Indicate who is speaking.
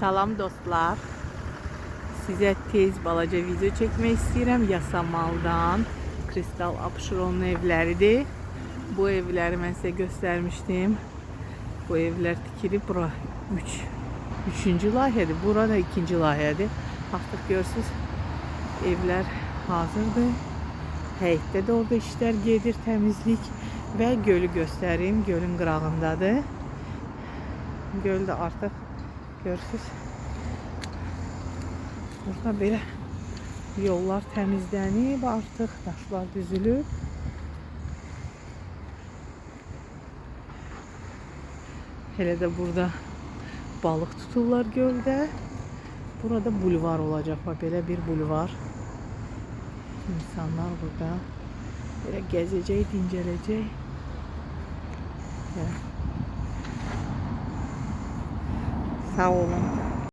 Speaker 1: Salam dostlar. Size tez balaca video çekmek istəyirəm. Yasamaldan Kristal Abşeronun evləridir. Bu evləri mən sizə göstərmişdim. Bu evlər tikilib. Bura 3-cü layihədir. Bura da 2-ci layihədir. Artıq görürsünüz, evlər hazırdır. Həyətdə də orada işlər gedir, təmizlik və gölü göstərim. Gölün qırağındadır. Göl də artıq görürsünüz. Burada belə yollar təmizlənib, artıq daşlar düzülüb. Hele də burada balıq tuturlar göldə. Burada bulvar olacaq. Belə bir bulvar. İnsanlar burada belə gəzəcək, dincələcək. Sağ olun.